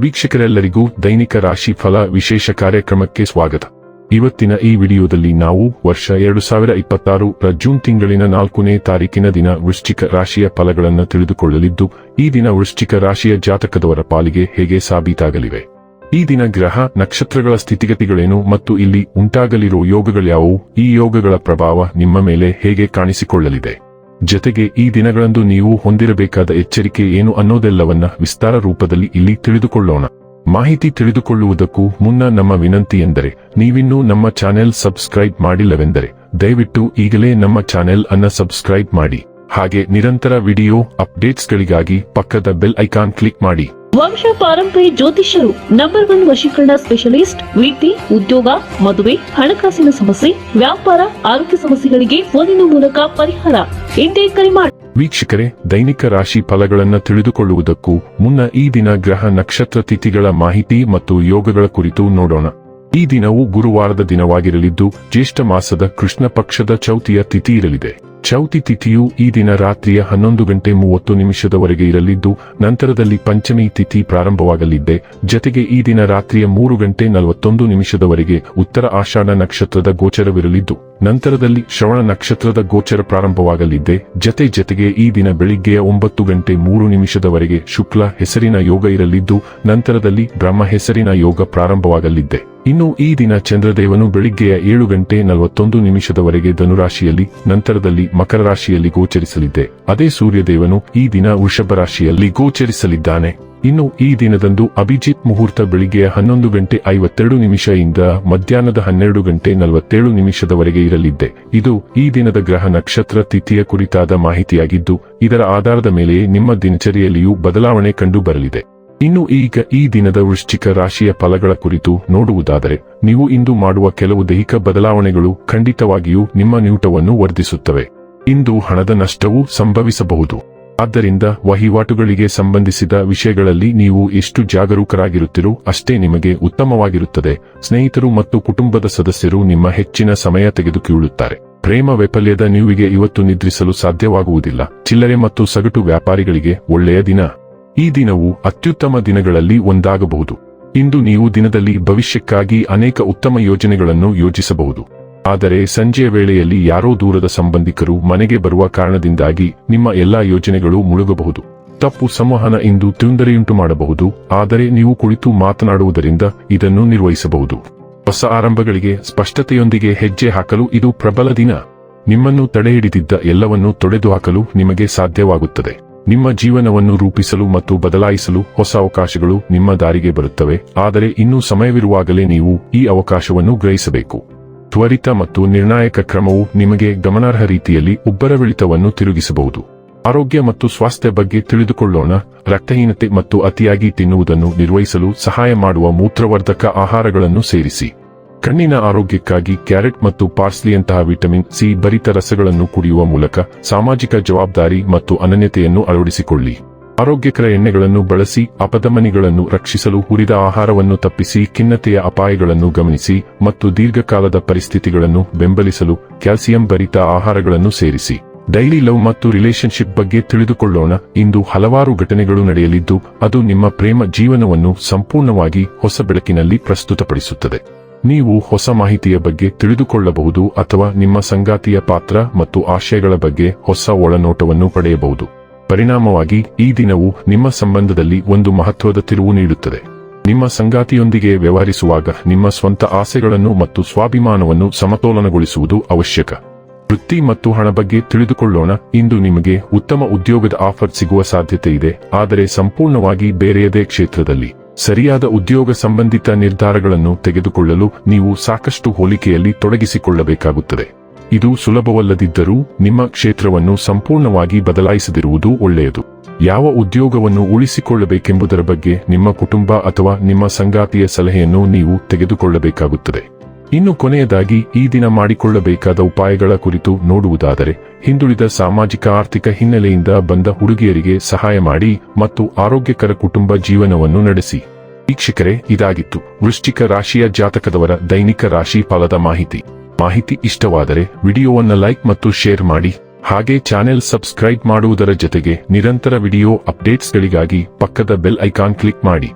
ವೀಕ್ಷಕರೆಲ್ಲರಿಗೂ ದೈನಿಕ ರಾಶಿ ಫಲ ವಿಶೇಷ ಕಾರ್ಯಕ್ರಮಕ್ಕೆ ಸ್ವಾಗತ. ಇವತ್ತಿನ ಈ ವಿಡಿಯೋದಲ್ಲಿ ನಾವು ವರ್ಷ 2026 ಜೂನ್ ತಿಂಗಳಿನ 4ನೇ ತಾರೀಕಿನ ದಿನ ವೃಶ್ಚಿಕ ರಾಶಿಯ ಫಲಗಳನ್ನು ತಿಳಿದುಕೊಳ್ಳಲಿದ್ದು, ಈ ದಿನ ವೃಶ್ಚಿಕ ರಾಶಿಯ ಜಾತಕದವರ ಪಾಲಿಗೆ ಹೇಗೆ ಸಾಬೀತಾಗಲಿವೆ, ಈ ದಿನ ಗ್ರಹ ನಕ್ಷತ್ರಗಳ ಸ್ಥಿತಿಗತಿಗಳೇನು ಮತ್ತು ಇಲ್ಲಿ ಉಂಟಾಗಲಿರುವ ಯೋಗಗಳ್ಯಾವುವು, ಈ ಯೋಗಗಳ ಪ್ರಭಾವ ನಿಮ್ಮ ಮೇಲೆ ಹೇಗೆ ಕಾಣಿಸಿಕೊಳ್ಳಲಿದೆ, ಜೊತೆಗೆ ಈ ದಿನಗಳಂದು ನೀವು ಹೊಂದಿರಬೇಕಾದ ಎಚ್ಚರಿಕೆ ಏನು ಅನ್ನೋದೆಲ್ಲವನ್ನ ವಿಸ್ತಾರ ರೂಪದಲ್ಲಿ ಇಲ್ಲಿ ತಿಳಿದುಕೊಳ್ಳೋಣ. ಮಾಹಿತಿ ತಿಳಿದುಕೊಳ್ಳುವುದಕ್ಕೂ ಮುನ್ನ ನಮ್ಮ ವಿನಂತಿ ಎಂದರೆ, ನೀವಿನ್ನೂ ನಮ್ಮ ಚಾನೆಲ್ ಸಬ್ಸ್ಕ್ರೈಬ್ ಮಾಡಿಲ್ಲವೆಂದರೆ ದಯವಿಟ್ಟು ಈಗಲೇ ನಮ್ಮ ಚಾನೆಲ್ ಅನ್ನ ಸಬ್ಸ್ಕ್ರೈಬ್ ಮಾಡಿ. ಹಾಗೆ ನಿರಂತರ ವಿಡಿಯೋ ಅಪ್ಡೇಟ್ಸ್ಗಳಿಗಾಗಿ ಪಕ್ಕದ ಬೆಲ್ ಐಕಾನ್ ಕ್ಲಿಕ್ ಮಾಡಿ. ವಂಶ ಪಾರಂಪರ್ಯ ಜ್ಯೋತಿಷ್ಯರು ನಂಬರ್ 1 ವಶೀಕರಣ ಸ್ಪೆಷಲಿಸ್ಟ್. ವೃತ್ತಿ, ಉದ್ಯೋಗ, ಮದುವೆ, ಹಣಕಾಸಿನ ಸಮಸ್ಯೆ, ವ್ಯಾಪಾರ, ಆರೋಗ್ಯ ಸಮಸ್ಯೆಗಳಿಗೆ ಫೋನಿನ ಮೂಲಕ ಪರಿಹಾರ. ಇಂದೇ ಕರೆ ಮಾಡಿ. ವೀಕ್ಷಕರೇ, ದೈನಿಕ ರಾಶಿ ಫಲಗಳನ್ನು ತಿಳಿದುಕೊಳ್ಳುವುದಕ್ಕೂ ಮುನ್ನ ಈ ದಿನ ಗ್ರಹ ನಕ್ಷತ್ರ ತಿಥಿಗಳ ಮಾಹಿತಿ ಮತ್ತು ಯೋಗಗಳ ಕುರಿತು ನೋಡೋಣ. ಈ ದಿನವು ಗುರುವಾರದ ದಿನವಾಗಿರಲಿದ್ದು, ಜ್ಯೇಷ್ಠ ಮಾಸದ ಕೃಷ್ಣ ಪಕ್ಷದ ಚೌತಿಯ ತಿಥಿ ಇರಲಿದೆ. ಚೌತಿ ತಿಥಿಯು ಈ ದಿನ ರಾತ್ರಿಯ 11:30 ಇರಲಿದ್ದು, ನಂತರದಲ್ಲಿ ಪಂಚಮಿ ತಿಥಿ ಪ್ರಾರಂಭವಾಗಲಿದೆ. ಜೊತೆಗೆ ಈ ದಿನ ರಾತ್ರಿಯ 3:41 ಉತ್ತರ ಆಷಾಢ ನಕ್ಷತ್ರದ ಗೋಚರವಿರಲಿದ್ದು, ನಂತರದಲ್ಲಿ ಶ್ರವಣ ನಕ್ಷತ್ರದ ಗೋಚರ ಪ್ರಾರಂಭವಾಗಲಿದೆ. ಜೊತೆಗೆ ಈ ದಿನ ಬೆಳಿಗ್ಗೆಯ 9:03 ಶುಕ್ಲ ಹೆಸರಿನ ಯೋಗ ಇರಲಿದ್ದು, ನಂತರದಲ್ಲಿ ಬ್ರಹ್ಮ ಹೆಸರಿನ ಯೋಗ ಪ್ರಾರಂಭವಾಗಲಿದೆ. ಇನ್ನು ಈ ದಿನ ಚಂದ್ರದೇವನು ಬೆಳಿಗ್ಗೆಯ 7:41 ಧನುರಾಶಿಯಲ್ಲಿ, ನಂತರದಲ್ಲಿ ಮಕರ ರಾಶಿಯಲ್ಲಿ ಗೋಚರಿಸಲಿದೆ. ಅದೇ ಸೂರ್ಯದೇವನು ಈ ದಿನ ವೃಷಭ ರಾಶಿಯಲ್ಲಿ ಗೋಚರಿಸಲಿದ್ದಾನೆ. ಇನ್ನು ಈ ದಿನದಂದು ಅಭಿಜಿತ್ ಮುಹೂರ್ತ ಬೆಳಿಗ್ಗೆಯ 11:52 ಇಂದ ಮಧ್ಯಾಹ್ನದ 12:47 ಇರಲಿದೆ. ಇದು ಈ ದಿನದ ಗ್ರಹ ನಕ್ಷತ್ರ ತಿಥಿಯ ಕುರಿತಾದ ಮಾಹಿತಿಯಾಗಿದ್ದು, ಇದರ ಆಧಾರದ ಮೇಲೆ ನಿಮ್ಮ ದಿನಚರಿಯಲ್ಲಿಯೂ ಬದಲಾವಣೆ ಕಂಡು ಬರಲಿದೆ. ಇನ್ನು ಈಗ ಈ ದಿನದ ವೃಶ್ಚಿಕ ರಾಶಿಯ ಫಲಗಳ ಕುರಿತು ನೋಡುವುದಾದರೆ, ನೀವು ಇಂದು ಮಾಡುವ ಕೆಲವು ದೈಹಿಕ ಬದಲಾವಣೆಗಳು ಖಂಡಿತವಾಗಿಯೂ ನಿಮ್ಮ ನ್ಯೂಟವನ್ನು ವರ್ಧಿಸುತ್ತವೆ. ಇಂದು ಹಣದ ನಷ್ಟವೂ ಸಂಭವಿಸಬಹುದು. ಆದ್ದರಿಂದ ವಹಿವಾಟುಗಳಿಗೆ ಸಂಬಂಧಿಸಿದ ವಿಷಯಗಳಲ್ಲಿ ನೀವು ಎಷ್ಟು ಜಾಗರೂಕರಾಗಿರುತ್ತೀರೋ ಅಷ್ಟೇ ನಿಮಗೆ ಉತ್ತಮವಾಗಿರುತ್ತದೆ. ಸ್ನೇಹಿತರು ಮತ್ತು ಕುಟುಂಬದ ಸದಸ್ಯರು ನಿಮ್ಮ ಹೆಚ್ಚಿನ ಸಮಯ ತೆಗೆದುಕೊಳ್ಳುತ್ತಾರೆ. ಪ್ರೇಮ ವೈಫಲ್ಯದ ನೀವಿಗೆ ಇವತ್ತು ನಿದ್ರಿಸಲು ಸಾಧ್ಯವಾಗುವುದಿಲ್ಲ. ಚಿಲ್ಲರೆ ಮತ್ತು ಸಗಟು ವ್ಯಾಪಾರಿಗಳಿಗೆ ಒಳ್ಳೆಯ ದಿನ. ಈ ದಿನವು ಅತ್ಯುತ್ತಮ ದಿನಗಳಲ್ಲಿ ಒಂದಾಗಬಹುದು. ಇಂದು ನೀವು ದಿನದಲ್ಲಿ ಭವಿಷ್ಯಕ್ಕಾಗಿ ಅನೇಕ ಉತ್ತಮ ಯೋಜನೆಗಳನ್ನು ಯೋಜಿಸಬಹುದು. ಆದರೆ ಸಂಜೆಯ ವೇಳೆಯಲ್ಲಿ ಯಾರೋ ದೂರದ ಸಂಬಂಧಿಕರು ಮನೆಗೆ ಬರುವ ಕಾರಣದಿಂದಾಗಿ ನಿಮ್ಮ ಎಲ್ಲಾ ಯೋಜನೆಗಳು ಮುಳುಗಬಹುದು. ತಪ್ಪು ಸಂವಹನ ಇಂದು ತೊಂದರೆಯುಂಟು ಮಾಡಬಹುದು, ಆದರೆ ನೀವು ಕುಳಿತು ಮಾತನಾಡುವುದರಿಂದ ಇದನ್ನು ನಿರ್ವಹಿಸಬಹುದು. ಹೊಸ ಆರಂಭಗಳಿಗೆ ಸ್ಪಷ್ಟತೆಯೊಂದಿಗೆ ಹೆಜ್ಜೆ ಹಾಕಲು ಇದು ಪ್ರಬಲ ದಿನ. ನಿಮ್ಮನ್ನು ತಡೆಹಿಡಿದಿದ್ದ ಎಲ್ಲವನ್ನೂ ತೊಡೆದುಹಾಕಲು ನಿಮಗೆ ಸಾಧ್ಯವಾಗುತ್ತದೆ. ನಿಮ್ಮ ಜೀವನವನ್ನು ರೂಪಿಸಲು ಮತ್ತು ಬದಲಾಯಿಸಲು ಹೊಸ ಅವಕಾಶಗಳು ನಿಮ್ಮ ದಾರಿಗೆ ಬರುತ್ತವೆ. ಆದರೆ ಇನ್ನೂ ಸಮಯವಿರುವಾಗಲೇ ನೀವು ಈ ಅವಕಾಶವನ್ನು ಗ್ರಹಿಸಬೇಕು. ತ್ವರಿತ ಮತ್ತು ನಿರ್ಣಾಯಕ ಕ್ರಮವು ನಿಮಗೆ ಗಮನಾರ್ಹ ರೀತಿಯಲ್ಲಿ ಉಬ್ಬರವಿಳಿತವನ್ನು ತಿರುಗಿಸಬಹುದು. ಆರೋಗ್ಯ ಮತ್ತು ಸ್ವಾಸ್ಥ್ಯ ಬಗ್ಗೆ ತಿಳಿದುಕೊಳ್ಳೋಣ. ರಕ್ತಹೀನತೆ ಮತ್ತು ಅತಿಯಾಗಿ ತಿನ್ನುವುದನ್ನು ನಿರ್ವಹಿಸಲು ಸಹಾಯ ಮಾಡುವ ಮೂತ್ರವರ್ಧಕ ಆಹಾರಗಳನ್ನು ಸೇರಿಸಿ. ಕಣ್ಣಿನ ಆರೋಗ್ಯಕ್ಕಾಗಿ ಕ್ಯಾರೆಟ್ ಮತ್ತು ಪಾರ್ಸ್ಲಿಯಂತಹ ವಿಟಮಿನ್ ಸಿ ಭರಿತ ರಸಗಳನ್ನು ಕುಡಿಯುವ ಮೂಲಕ ಸಾಮಾಜಿಕ ಜವಾಬ್ದಾರಿ ಮತ್ತು ಅನನ್ಯತೆಯನ್ನು ಅಳವಡಿಸಿಕೊಳ್ಳಿ. ಆರೋಗ್ಯಕರ ಎಣ್ಣೆಗಳನ್ನು ಬಳಸಿ ಅಪಧಮನಿಗಳನ್ನು ರಕ್ಷಿಸಲು ಹುರಿದ ಆಹಾರವನ್ನು ತಪ್ಪಿಸಿ. ಖಿನ್ನತೆಯ ಅಪಾಯಗಳನ್ನು ಗಮನಿಸಿ ಮತ್ತು ದೀರ್ಘಕಾಲದ ಪರಿಸ್ಥಿತಿಗಳನ್ನು ಬೆಂಬಲಿಸಲು ಕ್ಯಾಲ್ಸಿಯಂ ಭರಿತ ಆಹಾರಗಳನ್ನು ಸೇರಿಸಿ. ಡೈಲಿ ಲವ್ ಮತ್ತು ರಿಲೇಶನ್ಶಿಪ್ ಬಗ್ಗೆ ತಿಳಿದುಕೊಳ್ಳೋಣ. ಇಂದು ಹಲವಾರು ಘಟನೆಗಳು ನಡೆಯಲಿದ್ದು, ಅದು ನಿಮ್ಮ ಪ್ರೇಮ ಜೀವನವನ್ನು ಸಂಪೂರ್ಣವಾಗಿ ಹೊಸ ಬೆಳಕಿನಲ್ಲಿ ಪ್ರಸ್ತುತಪಡಿಸುತ್ತದೆ. ನೀವು ಹೊಸ ಮಾಹಿತಿಯ ಬಗ್ಗೆ ತಿಳಿದುಕೊಳ್ಳಬಹುದು ಅಥವಾ ನಿಮ್ಮ ಸಂಗಾತಿಯ ಪಾತ್ರ ಮತ್ತು ಆಶಯಗಳ ಬಗ್ಗೆ ಹೊಸ ಒಳನೋಟವನ್ನು ಪಡೆಯಬಹುದು. ಪರಿಣಾಮವಾಗಿ ಈ ದಿನವು ನಿಮ್ಮ ಸಂಬಂಧದಲ್ಲಿ ಒಂದು ಮಹತ್ವದ ತಿರುವು ನೀಡುತ್ತದೆ. ನಿಮ್ಮ ಸಂಗಾತಿಯೊಂದಿಗೆ ವ್ಯವಹರಿಸುವಾಗ ನಿಮ್ಮ ಸ್ವಂತ ಆಸೆಗಳನ್ನು ಮತ್ತು ಸ್ವಾಭಿಮಾನವನ್ನು ಸಮತೋಲನಗೊಳಿಸುವುದು ಅವಶ್ಯಕ. ವೃತ್ತಿ ಮತ್ತು ಹಣ ಬಗ್ಗೆ ತಿಳಿದುಕೊಳ್ಳೋಣ. ಇಂದು ನಿಮಗೆ ಉತ್ತಮ ಉದ್ಯೋಗದ ಆಫರ್ ಸಿಗುವ ಸಾಧ್ಯತೆ ಇದೆ, ಆದರೆ ಸಂಪೂರ್ಣವಾಗಿ ಬೇರೆಯದೇ ಕ್ಷೇತ್ರದಲ್ಲಿ. ಸರಿಯಾದ ಉದ್ಯೋಗ ಸಂಬಂಧಿತ ನಿರ್ಧಾರಗಳನ್ನು ತೆಗೆದುಕೊಳ್ಳಲು ನೀವು ಸಾಕಷ್ಟು ಹೋಲಿಕೆಯಲ್ಲಿ ತೊಡಗಿಸಿಕೊಳ್ಳಬೇಕಾಗುತ್ತದೆ. ಇದು ಸುಲಭವಲ್ಲದಿದ್ದರೂ ನಿಮ್ಮ ಕ್ಷೇತ್ರವನ್ನು ಸಂಪೂರ್ಣವಾಗಿ ಬದಲಾಯಿಸದಿರುವುದು ಒಳ್ಳೆಯದು. ಯಾವ ಉದ್ಯೋಗವನ್ನು ಉಳಿಸಿಕೊಳ್ಳಬೇಕೆಂಬುದರ ಬಗ್ಗೆ ನಿಮ್ಮ ಕುಟುಂಬ ಅಥವಾ ನಿಮ್ಮ ಸಂಗಾತಿಯ ಸಲಹೆಯನ್ನು ನೀವು ತೆಗೆದುಕೊಳ್ಳಬೇಕಾಗುತ್ತದೆ. ಇನ್ನು ಕೊನೆಯದಾಗಿ ಈ ದಿನ ಮಾಡಿಕೊಳ್ಳಬೇಕಾದ ಉಪಾಯಗಳ ಕುರಿತು ನೋಡುವುದಾದರೆ, ಹಿಂದುಳಿದ ಸಾಮಾಜಿಕ ಆರ್ಥಿಕ ಹಿನ್ನೆಲೆಯಿಂದ ಬಂದ ಹುಡುಗಿಯರಿಗೆ ಸಹಾಯ ಮಾಡಿ ಮತ್ತು ಆರೋಗ್ಯಕರ ಕುಟುಂಬ ಜೀವನವನ್ನು ನಡೆಸಿ. ವೀಕ್ಷಕರೇ, ಇದಾಗಿತ್ತು ವೃಶ್ಚಿಕ ರಾಶಿಯ ಜಾತಕದವರ ದೈನಿಕ ರಾಶಿ ಫಲದ ಮಾಹಿತಿ ಇಷ್ಟವಾದರೆ ವಿಡಿಯೋವನ್ನು ಲೈಕ್ ಮತ್ತು ಶೇರ್ ಮಾಡಿ. ಹಾಗೆ ಚಾನೆಲ್ ಸಬ್ಸ್ಕ್ರೈಬ್ ಮಾಡುವುದರ ಜೊತೆಗೆ ನಿರಂತರ ವಿಡಿಯೋ ಅಪ್ಡೇಟ್ಸ್ಗಳಿಗಾಗಿ ಪಕ್ಕದ ಬೆಲ್ ಐಕಾನ್ ಕ್ಲಿಕ್ ಮಾಡಿ.